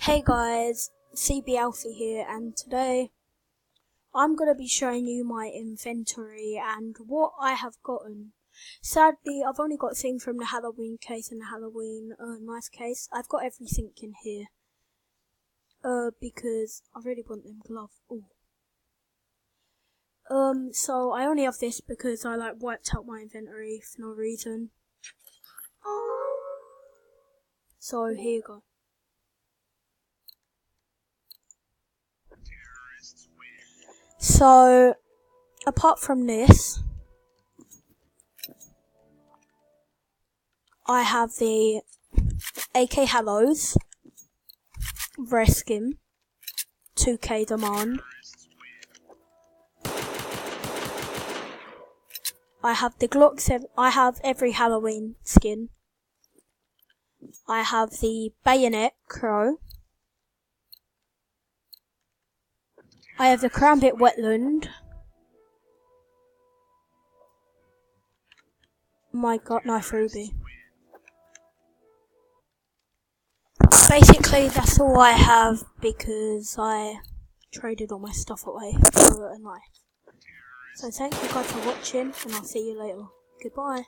Hey guys, CB Alfie here, and today I'm going to be showing you my inventory and what I have gotten. Sadly, I've only got things from the Halloween case and the Halloween knife case. I've got everything in here because I really want them gloves. So I only have this because I wiped out my inventory for no reason. So here you go. So, apart from this, I have the AK Hallows, Rare Skin, 2K Demand. I have the Glock, I have every Halloween skin. I have the Bayonet Crow. I have the Karambit Wetland. My God, Knife Ruby. Basically, that's all I have because I traded all my stuff away for a knife. So thank you guys for watching, and I'll see you later. Goodbye.